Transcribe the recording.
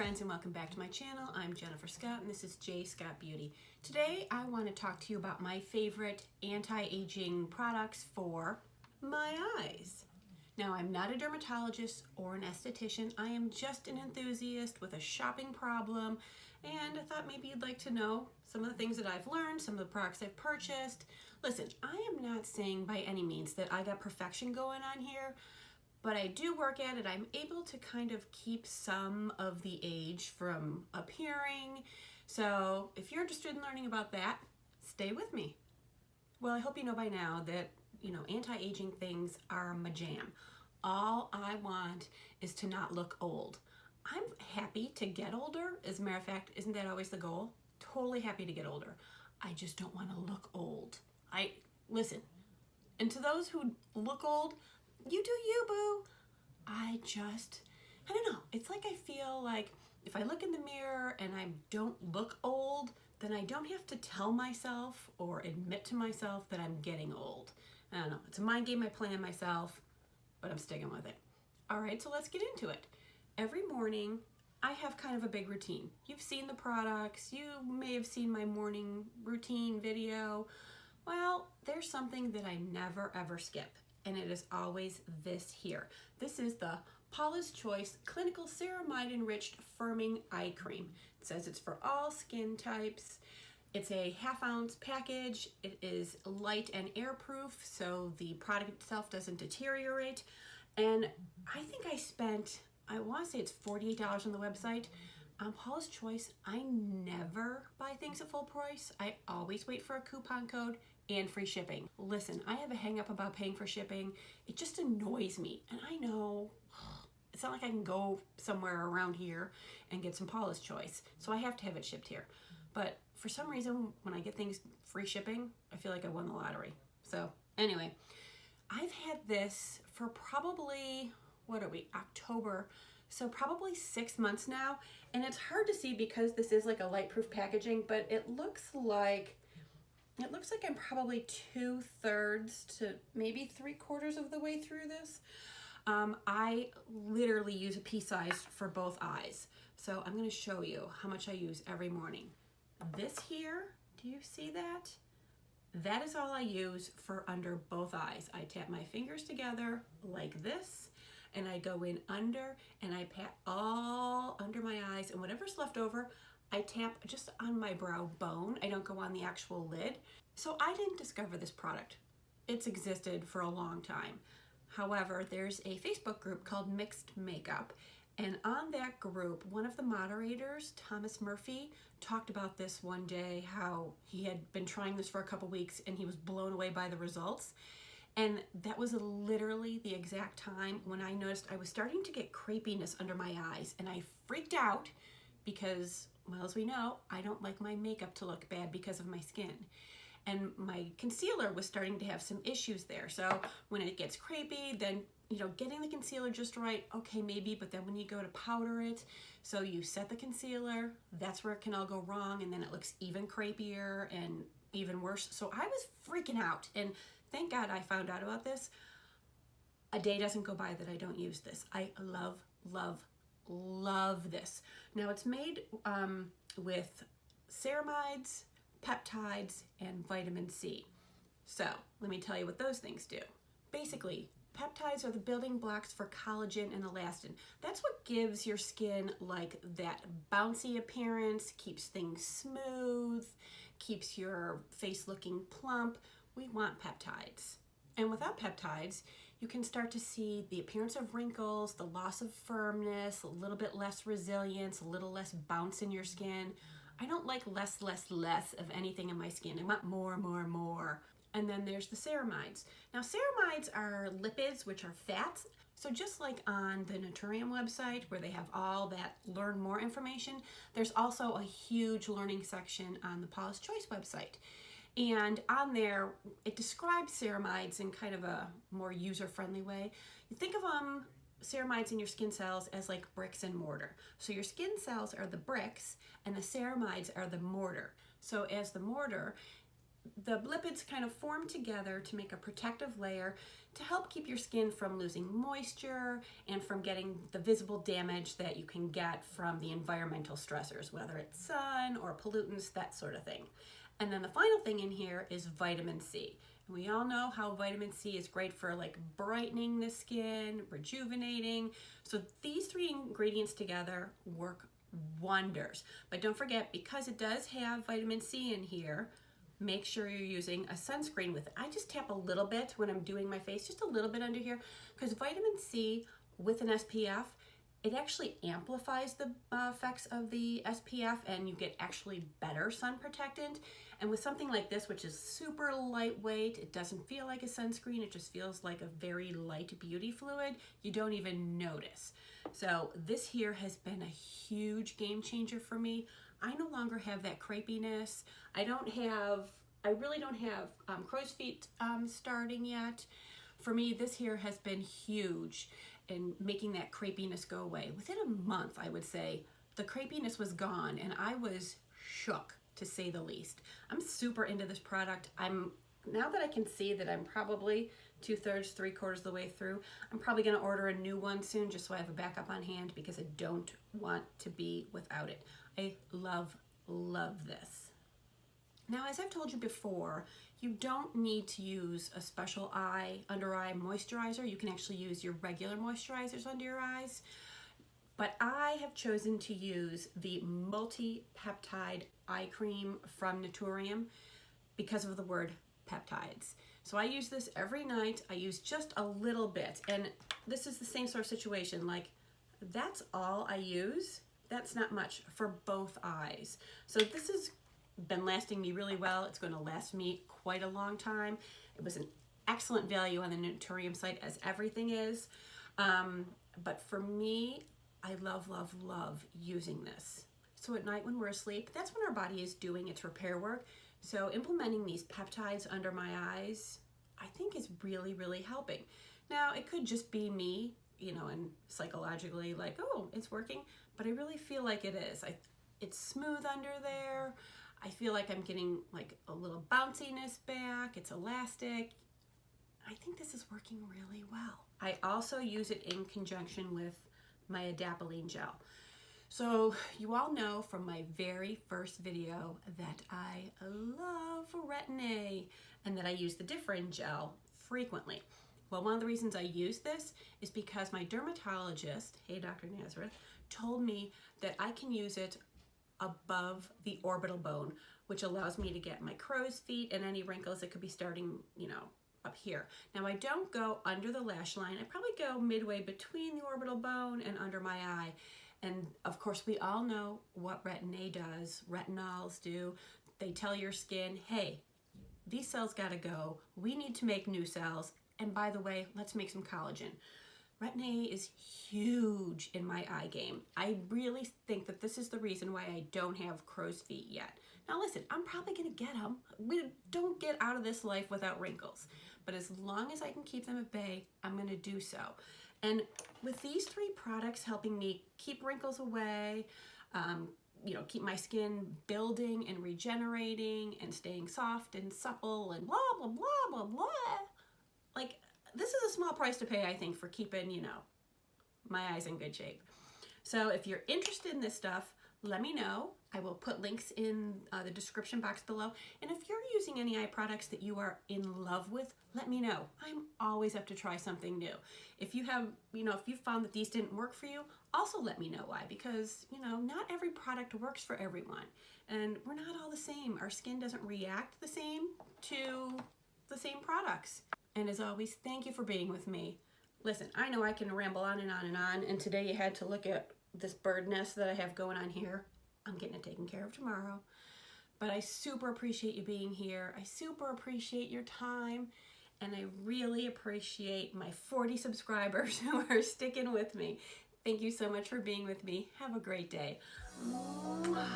friends, and welcome back to my channel. I'm Jennifer Scott and this is J Scott Beauty. Today I want to talk to you about my favorite anti-aging products for my eyes. Now, I'm not a dermatologist or an esthetician. I am just an enthusiast with a shopping problem, and I thought maybe you'd like to know some of the things that I've learned, some of the products I've purchased. Listen, I am not saying by any means that I got perfection going on here, but I do work at it. I'm able to kind of keep some of the age from appearing. So if you're interested in learning about that, stay with me. Well, I hope you know by now that, anti-aging things are my jam. All I want is to not look old. I'm happy to get older. As a matter of fact, isn't that always the goal? Totally happy to get older. I just don't want to look old. Listen, and to those who look old, you do you, boo. I don't know. It's like I feel like if I look in the mirror and I don't look old, then I don't have to tell myself or admit to myself that I'm getting old. I don't know. It's a mind game I play on myself, but I'm sticking with it. All right, so let's get into it. Every morning, I have kind of a big routine. You've seen the products. You may have seen my morning routine video. Well, there's something that I never ever skip, and it is always this here. This is the Paula's Choice Clinical Ceramide Enriched Firming Eye Cream. It says it's for all skin types. It's a 1/2 ounce package. It is light and airproof, so the product itself doesn't deteriorate. And I think I want to say it's $48 on the website. On Paula's Choice, I never buy things at full price. I always wait for a coupon code and free shipping. Listen, I have a hang up about paying for shipping. It just annoys me. And I know it's not like I can go somewhere around here and get some Paula's Choice. So I have to have it shipped here. But for some reason, when I get things free shipping, I feel like I won the lottery. So anyway, I've had this for probably, October. So probably 6 months now. And it's hard to see because this is like a light-proof packaging, but it looks like I'm probably 2/3 to maybe 3/4 of the way through this. I literally use a pea size for both eyes. So I'm going to show you how much I use every morning. This here, do you see that? That is all I use for under both eyes. I tap my fingers together like this, and I go in under and I pat all under my eyes, and whatever's left over, I tap just on my brow bone. I don't go on the actual lid. So I didn't discover this product. It's existed for a long time. However, there's a Facebook group called Mixed Makeup, and on that group, one of the moderators, Thomas Murphy, talked about this one day, how he had been trying this for a couple weeks and he was blown away by the results. And that was literally the exact time when I noticed I was starting to get crepiness under my eyes, and I freaked out because, well, as we know, I don't like my makeup to look bad because of my skin. And my concealer was starting to have some issues there. So when it gets crepey, then, getting the concealer just right, okay, maybe, but then when you go to powder it, so you set the concealer, that's where it can all go wrong, and then it looks even crepier and even worse. So I was freaking out, and thank God I found out about this. A day doesn't go by that I don't use this. I love, love, love this. Now, it's made with ceramides, peptides, and vitamin C. So let me tell you what those things do. Basically, peptides are the building blocks for collagen and elastin. That's what gives your skin like that bouncy appearance, keeps things smooth, keeps your face looking plump. We want peptides. And without peptides, you can start to see the appearance of wrinkles, the loss of firmness, a little bit less resilience, a little less bounce in your skin. I don't like less of anything in my skin. I want more. And then there's the ceramides. Now, ceramides are lipids, which are fats. So just like on the Naturium website, where they have all that learn more information, there's also a huge learning section on the Paula's Choice website. And on there, it describes ceramides in kind of a more user-friendly way. You think of ceramides in your skin cells as like bricks and mortar. So your skin cells are the bricks and the ceramides are the mortar. So as the mortar, the lipids kind of form together to make a protective layer to help keep your skin from losing moisture and from getting the visible damage that you can get from the environmental stressors, whether it's sun or pollutants, that sort of thing. And then the final thing in here is vitamin C. And we all know how vitamin C is great for like brightening the skin, rejuvenating. So these three ingredients together work wonders. But don't forget, because it does have vitamin C in here, make sure you're using a sunscreen with it. I just tap a little bit when I'm doing my face, just a little bit under here, because vitamin C with an SPF, it actually amplifies the effects of the SPF and you get actually better sun protectant. And with something like this, which is super lightweight, it doesn't feel like a sunscreen, it just feels like a very light beauty fluid, you don't even notice. So this here has been a huge game changer for me. I no longer have that crepiness. I really don't have crow's feet starting yet. For me, this here has been huge in making that crepiness go away. Within a month, I would say, the crepiness was gone and I was shook, to say the least. I'm super into this product. Now that I can see that I'm probably 2/3, 3/4 of the way through, I'm probably gonna order a new one soon just so I have a backup on hand because I don't want to be without it. I love, love this. Now, as I've told you before, you don't need to use a special under eye moisturizer. You can actually use your regular moisturizers under your eyes. But I have chosen to use the multi-peptide eye cream from Naturium because of the word peptides. So I use this every night. I use just a little bit. And this is the same sort of situation. Like, that's all I use. That's not much for both eyes. So this has been lasting me really well. It's going to last me quite a long time. It was an excellent value on the Naturium site, as everything is. But for me, I love, love, love using this. So at night when we're asleep, that's when our body is doing its repair work. So implementing these peptides under my eyes, I think is really, really helping. Now, it could just be me, you know, and psychologically like, oh, it's working, but I really feel like it is. It's smooth under there. I feel like I'm getting like a little bounciness back. It's elastic. I think this is working really well. I also use it in conjunction with my adapalene gel. So you all know from my very first video that I love Retin-A and that I use the Differin gel frequently. Well, one of the reasons I use this is because my dermatologist, hey Dr. Nazareth, told me that I can use it above the orbital bone, which allows me to get my crow's feet and any wrinkles that could be starting, you know, up here. Now, I don't go under the lash line. I probably go midway between the orbital bone and under my eye. And of course, we all know what Retin-A does, retinols do. They tell your skin, hey, these cells gotta go. We need to make new cells. And by the way, let's make some collagen. Retin-A is huge in my eye game. I really think that this is the reason why I don't have crow's feet yet. Now listen, I'm probably gonna get them. We don't get out of this life without wrinkles. But as long as I can keep them at bay, I'm gonna do so. And with these three products helping me keep wrinkles away, you know, keep my skin building and regenerating and staying soft and supple and blah, blah, blah, blah, blah. Like, this is a small price to pay, I think, for keeping, you know, my eyes in good shape. So if you're interested in this stuff, let me know. I will put links in the description box below. And if you're using any eye products that you are in love with, let me know. I'm always up to try something new. If you have, you know, if you found that these didn't work for you, also let me know why, because, you know, not every product works for everyone. And we're not all the same. Our skin doesn't react the same to the same products. And as always, thank you for being with me. Listen, I know I can ramble on and on and on, and today you had to look at this bird nest that I have going on here. I'm getting it taken care of tomorrow. But I super appreciate you being here. I super appreciate your time. And I really appreciate my 40 subscribers who are sticking with me. Thank you so much for being with me. Have a great day. Mwah.